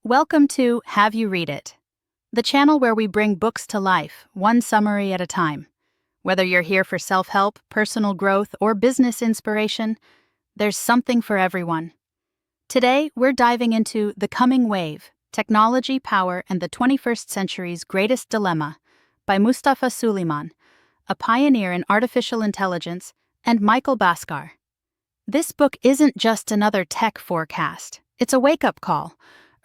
Welcome to Have You Read It, the channel where we bring books to life, one summary at a time. Whether you're here for self-help, personal growth, or business inspiration, there's something for everyone. Today, we're diving into The Coming Wave, Technology, Power, and the 21st Century's Greatest Dilemma by Mustafa Suleyman, a pioneer in artificial intelligence, and Michael Bhaskar. This book isn't just another tech forecast. It's a wake-up call,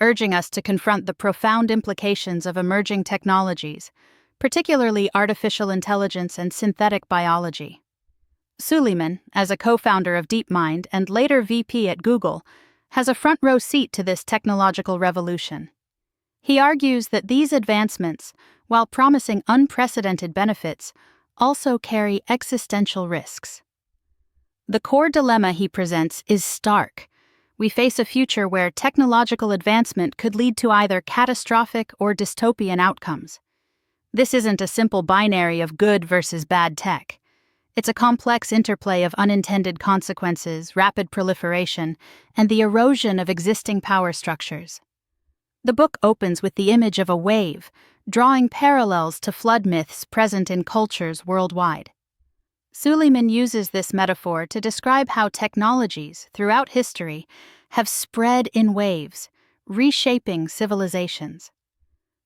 urging us to confront the profound implications of emerging technologies, particularly artificial intelligence and synthetic biology. Suleyman, as a co-founder of DeepMind and later VP at Google, has a front-row seat to this technological revolution. He argues that these advancements, while promising unprecedented benefits, also carry existential risks. The core dilemma he presents is stark. We face a future where technological advancement could lead to either catastrophic or dystopian outcomes. This isn't a simple binary of good versus bad tech. It's a complex interplay of unintended consequences, rapid proliferation, and the erosion of existing power structures. The book opens with the image of a wave, drawing parallels to flood myths present in cultures worldwide. Suleyman uses this metaphor to describe how technologies, throughout history, have spread in waves, reshaping civilizations.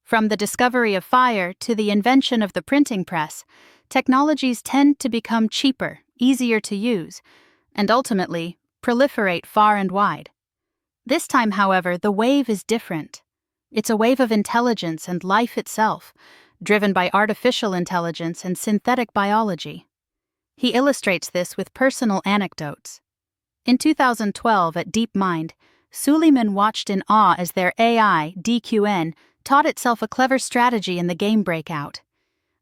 From the discovery of fire to the invention of the printing press, technologies tend to become cheaper, easier to use, and ultimately proliferate far and wide. This time, however, the wave is different. It's a wave of intelligence and life itself, driven by artificial intelligence and synthetic biology. He illustrates this with personal anecdotes. In 2012 at DeepMind, Suleyman watched in awe as their AI, DQN, taught itself a clever strategy in the game Breakout.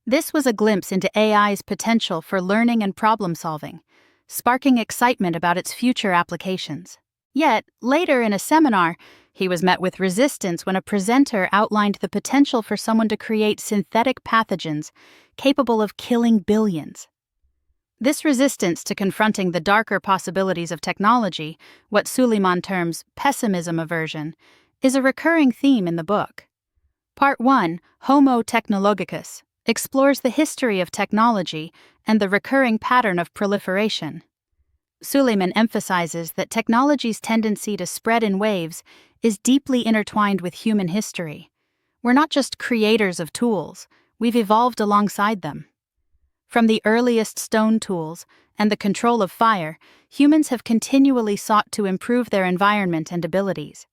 This was a glimpse into AI's potential for learning and problem-solving, sparking excitement about its future applications. Yet, later in a seminar, he was met with resistance when a presenter outlined the potential for someone to create synthetic pathogens capable of killing billions. This resistance to confronting the darker possibilities of technology, what Suleyman terms pessimism aversion, is a recurring theme in the book. Part 1, Homo Technologicus, explores the history of technology and the recurring pattern of proliferation. Suleyman emphasizes that technology's tendency to spread in waves is deeply intertwined with human history. We're not just creators of tools, we've evolved alongside them. From the earliest stone tools and the control of fire, humans have continually sought to improve their environment and abilities.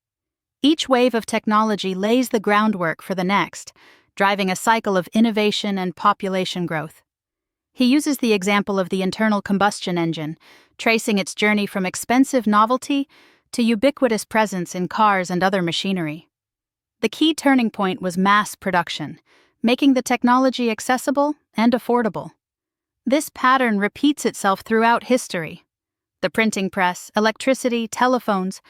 Each wave of technology lays the groundwork for the next, driving a cycle of innovation and population growth. He uses the example of the internal combustion engine, tracing its journey from expensive novelty to ubiquitous presence in cars and other machinery. The key turning point was mass production, making the technology accessible and affordable. This pattern repeats itself throughout history. The printing press, electricity, telephones,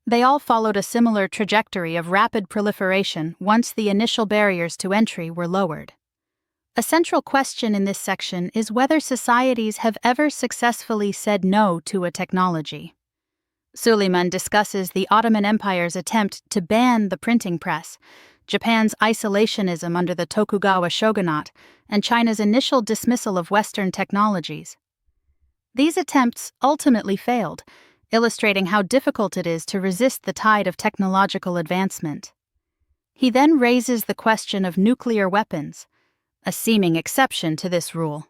they all followed a similar trajectory of rapid proliferation once the initial barriers to entry were lowered. A central question in this section is whether societies have ever successfully said no to a technology. Suleyman discusses the Ottoman Empire's attempt to ban the printing press, Japan's isolationism under the Tokugawa shogunate, and China's initial dismissal of Western technologies. These attempts ultimately failed, illustrating how difficult it is to resist the tide of technological advancement. He then raises the question of nuclear weapons, a seeming exception to this rule.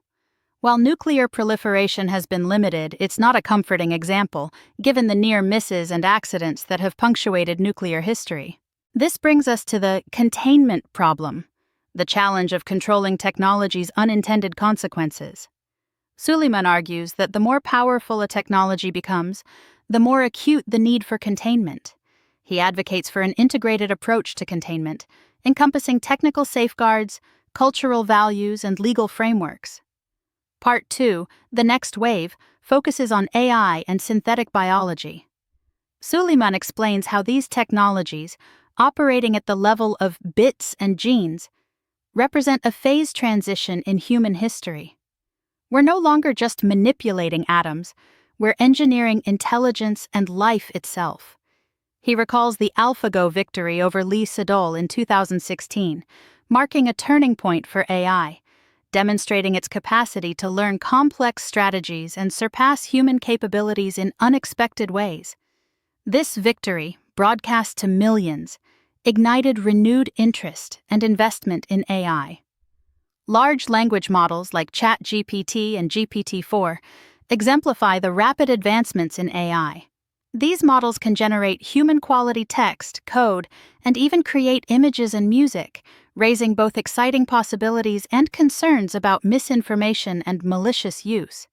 While nuclear proliferation has been limited, it's not a comforting example, given the near misses and accidents that have punctuated nuclear history. This brings us to the containment problem, the challenge of controlling technology's unintended consequences. Suleyman argues that the more powerful a technology becomes, the more acute the need for containment. He advocates for an integrated approach to containment, encompassing technical safeguards, cultural values, and legal frameworks. Part 2, The Next Wave, focuses on AI and synthetic biology. Suleyman explains how these technologies, operating at the level of bits and genes, represent a phase transition in human history. We're no longer just manipulating atoms, we're engineering intelligence and life itself. He recalls the AlphaGo victory over Lee Sedol in 2016, marking a turning point for AI, demonstrating its capacity to learn complex strategies and surpass human capabilities in unexpected ways. This victory, broadcast to millions, ignited renewed interest and investment in AI. Large language models like ChatGPT and GPT-4 exemplify the rapid advancements in AI. These models can generate human-quality text, code, and even create images and music, raising both exciting possibilities and concerns about misinformation and malicious use.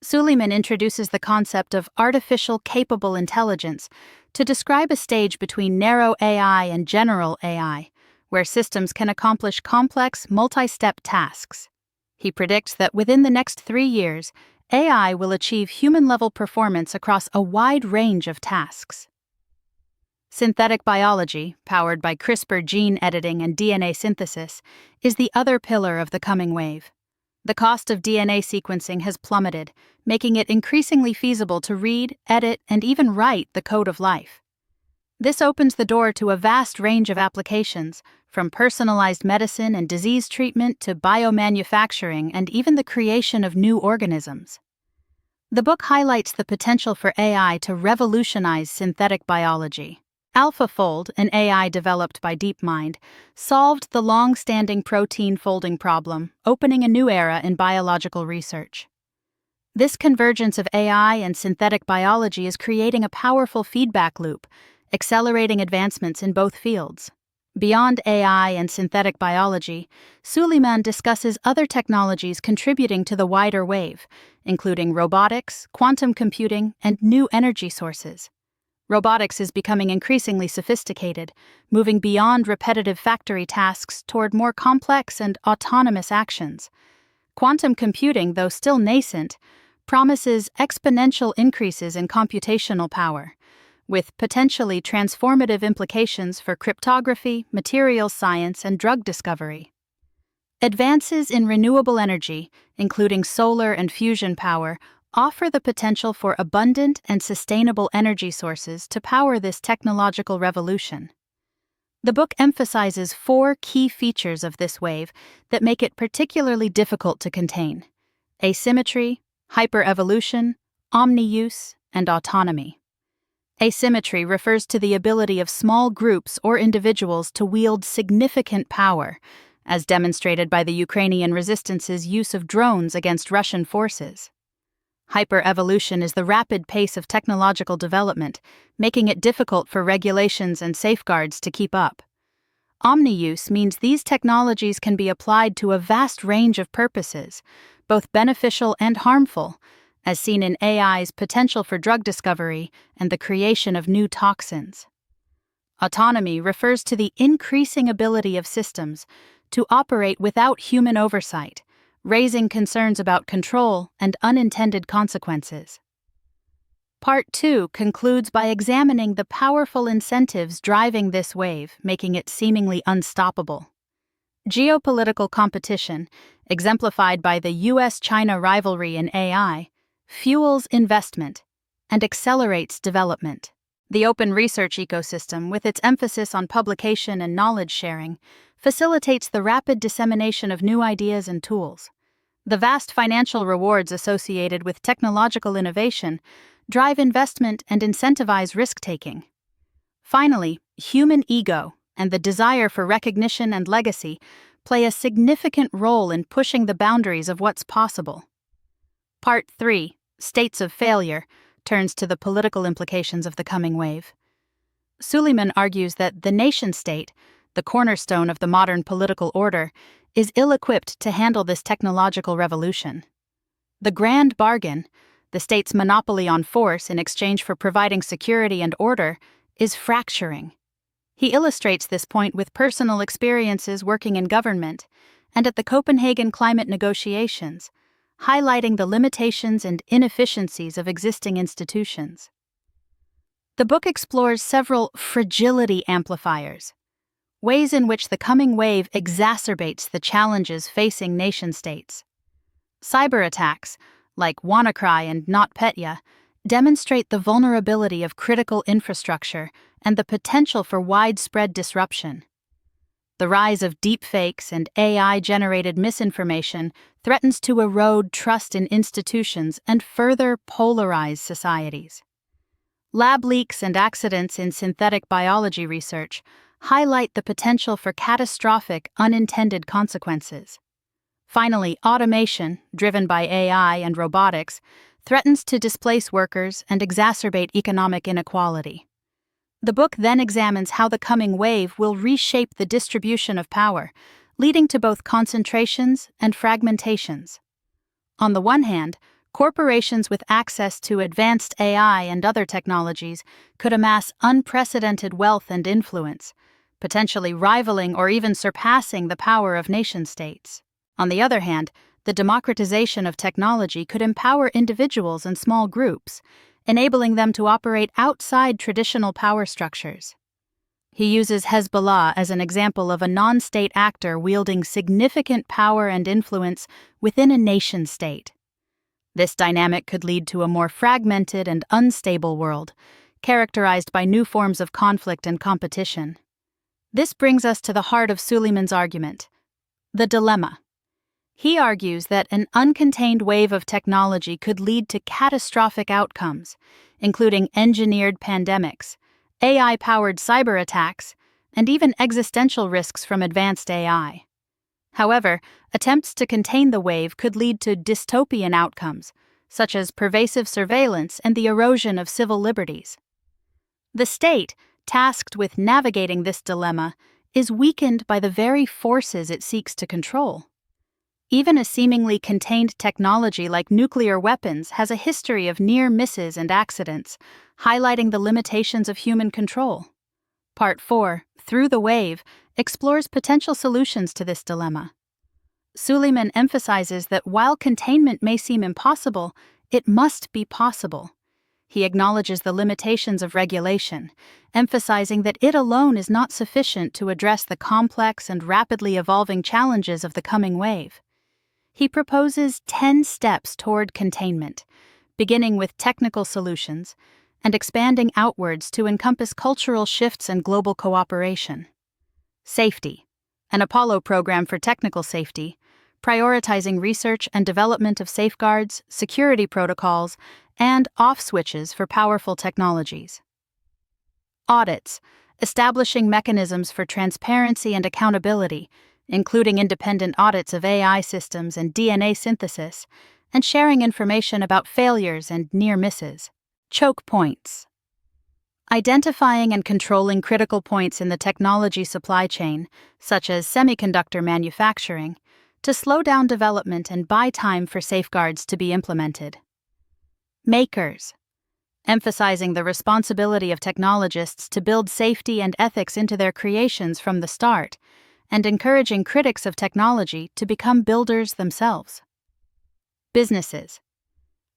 Suleyman introduces the concept of artificial capable intelligence to describe a stage between narrow AI and general AI, where systems can accomplish complex, multi-step tasks. He predicts that within the next 3 years, AI will achieve human-level performance across a wide range of tasks. Synthetic biology, powered by CRISPR gene editing and DNA synthesis, is the other pillar of the coming wave. The cost of DNA sequencing has plummeted, making it increasingly feasible to read, edit, and even write the code of life. This opens the door to a vast range of applications, from personalized medicine and disease treatment to biomanufacturing and even the creation of new organisms. The book highlights the potential for AI to revolutionize synthetic biology. AlphaFold, an AI developed by DeepMind, solved the long-standing protein folding problem, opening a new era in biological research. This convergence of AI and synthetic biology is creating a powerful feedback loop, accelerating advancements in both fields. Beyond AI and synthetic biology, Suleyman discusses other technologies contributing to the wider wave, including robotics, quantum computing, and new energy sources. Robotics is becoming increasingly sophisticated, moving beyond repetitive factory tasks toward more complex and autonomous actions. Quantum computing, though still nascent, promises exponential increases in computational power, with potentially transformative implications for cryptography, materials science, and drug discovery. Advances in renewable energy, including solar and fusion power, offer the potential for abundant and sustainable energy sources to power this technological revolution. The book emphasizes 4 key features of this wave that make it particularly difficult to contain: asymmetry, hyperevolution, omni-use, and autonomy. Asymmetry refers to the ability of small groups or individuals to wield significant power, as demonstrated by the Ukrainian resistance's use of drones against Russian forces. Hyperevolution is the rapid pace of technological development, making it difficult for regulations and safeguards to keep up. Omni-use means these technologies can be applied to a vast range of purposes, both beneficial and harmful, as seen in AI's potential for drug discovery and the creation of new toxins. Autonomy refers to the increasing ability of systems to operate without human oversight, raising concerns about control and unintended consequences. Part 2 concludes by examining the powerful incentives driving this wave, making it seemingly unstoppable. Geopolitical competition, exemplified by the US-China rivalry in AI, fuels investment and accelerates development. The open research ecosystem, with its emphasis on publication and knowledge sharing, facilitates the rapid dissemination of new ideas and tools. The vast financial rewards associated with technological innovation drive investment and incentivize risk-taking. Finally, human ego and the desire for recognition and legacy play a significant role in pushing the boundaries of what's possible. Part 3, States of Failure, turns to the political implications of the coming wave. Suleyman argues that the nation-state, the cornerstone of the modern political order, is ill-equipped to handle this technological revolution. The grand bargain, the state's monopoly on force in exchange for providing security and order, is fracturing. He illustrates this point with personal experiences working in government and at the Copenhagen climate negotiations, highlighting the limitations and inefficiencies of existing institutions. The book explores several fragility amplifiers, ways in which the coming wave exacerbates the challenges facing nation-states. Cyber attacks, like WannaCry and NotPetya, demonstrate the vulnerability of critical infrastructure and the potential for widespread disruption. The rise of deepfakes and AI-generated misinformation threatens to erode trust in institutions and further polarize societies. Lab leaks and accidents in synthetic biology research highlight the potential for catastrophic unintended consequences. Finally, automation, driven by AI and robotics, threatens to displace workers and exacerbate economic inequality. The book then examines how the coming wave will reshape the distribution of power, leading to both concentrations and fragmentations. On the one hand, corporations with access to advanced AI and other technologies could amass unprecedented wealth and influence, potentially rivaling or even surpassing the power of nation-states. On the other hand, the democratization of technology could empower individuals and small groups, enabling them to operate outside traditional power structures. He uses Hezbollah as an example of a non-state actor wielding significant power and influence within a nation-state. This dynamic could lead to a more fragmented and unstable world, characterized by new forms of conflict and competition. This brings us to the heart of Suleyman's argument: the dilemma. He argues that an uncontained wave of technology could lead to catastrophic outcomes, including engineered pandemics, AI-powered cyber attacks, and even existential risks from advanced AI. However, attempts to contain the wave could lead to dystopian outcomes, such as pervasive surveillance and the erosion of civil liberties. The state, tasked with navigating this dilemma, is weakened by the very forces it seeks to control. Even a seemingly contained technology like nuclear weapons has a history of near misses and accidents, highlighting the limitations of human control. Part 4, Through the Wave, explores potential solutions to this dilemma. Suleyman emphasizes that while containment may seem impossible, it must be possible. He acknowledges the limitations of regulation, emphasizing that it alone is not sufficient to address the complex and rapidly evolving challenges of the coming wave. He proposes 10 steps toward containment, beginning with technical solutions and expanding outwards to encompass cultural shifts and global cooperation. Safety, an Apollo program for technical safety, prioritizing research and development of safeguards, security protocols, and off-switches for powerful technologies. Audits, establishing mechanisms for transparency and accountability, including independent audits of AI systems and DNA synthesis, and sharing information about failures and near misses. Choke points. Identifying and controlling critical points in the technology supply chain, such as semiconductor manufacturing, to slow down development and buy time for safeguards to be implemented. Makers. Emphasizing the responsibility of technologists to build safety and ethics into their creations from the start, and encouraging critics of technology to become builders themselves. Businesses.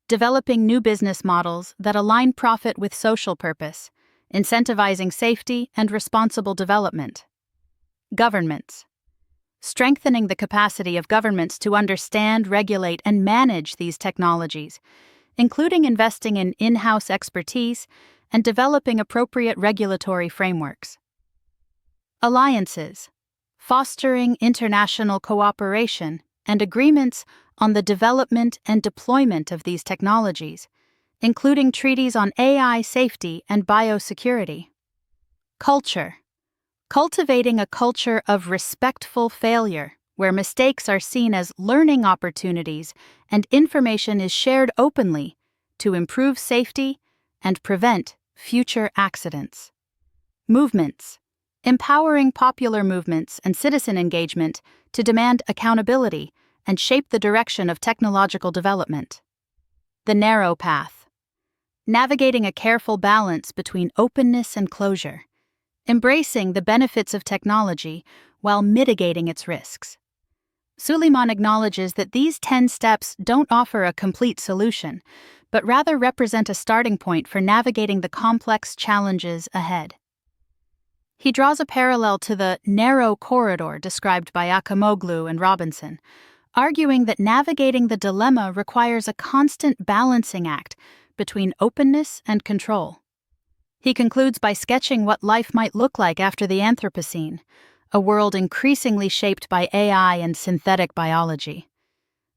Developing new business models that align profit with social purpose, incentivizing safety and responsible development. Governments. Strengthening the capacity of governments to understand, regulate, and manage these technologies, including investing in in-house expertise and developing appropriate regulatory frameworks. Alliances. Fostering international cooperation and agreements on the development and deployment of these technologies, including treaties on AI safety and biosecurity. Culture. Cultivating a culture of respectful failure, where mistakes are seen as learning opportunities and information is shared openly to improve safety and prevent future accidents. Movements. Empowering popular movements and citizen engagement to demand accountability and shape the direction of technological development. The narrow path. Navigating a careful balance between openness and closure, embracing the benefits of technology while mitigating its risks. Suleyman acknowledges that these 10 steps don't offer a complete solution, but rather represent a starting point for navigating the complex challenges ahead. He draws a parallel to the narrow corridor described by Acemoglu and Robinson, arguing that navigating the dilemma requires a constant balancing act between openness and control. He concludes by sketching what life might look like after the Anthropocene, a world increasingly shaped by AI and synthetic biology.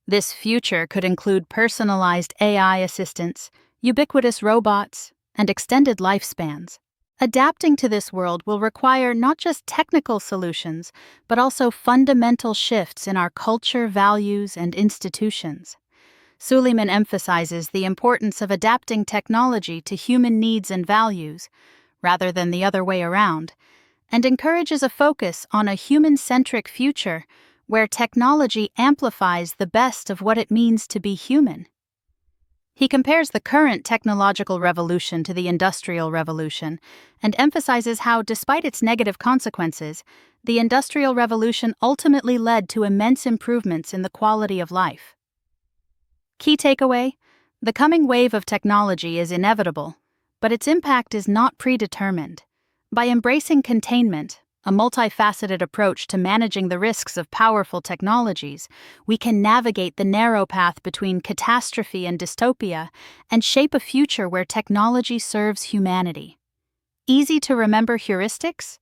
This future could include personalized AI assistants, ubiquitous robots, and extended lifespans. Adapting to this world will require not just technical solutions, but also fundamental shifts in our culture, values, and institutions. Suleyman emphasizes the importance of adapting technology to human needs and values, rather than the other way around, and encourages a focus on a human-centric future where technology amplifies the best of what it means to be human. He compares the current technological revolution to the Industrial Revolution and emphasizes how, despite its negative consequences, the Industrial Revolution ultimately led to immense improvements in the quality of life. Key takeaway: the coming wave of technology is inevitable, but its impact is not predetermined. By embracing containment, a multifaceted approach to managing the risks of powerful technologies, we can navigate the narrow path between catastrophe and dystopia and shape a future where technology serves humanity. Easy to remember heuristics?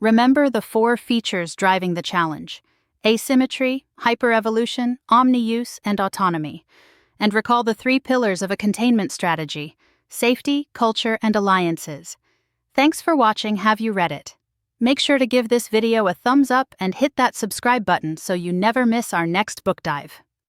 Remember the 4 features driving the challenge: asymmetry, hyperevolution, omni-use, and autonomy. And recall the 3 pillars of a containment strategy: safety, culture, and alliances. Thanks for watching. Have you read it? Make sure to give this video a thumbs up and hit that subscribe button so you never miss our next book dive.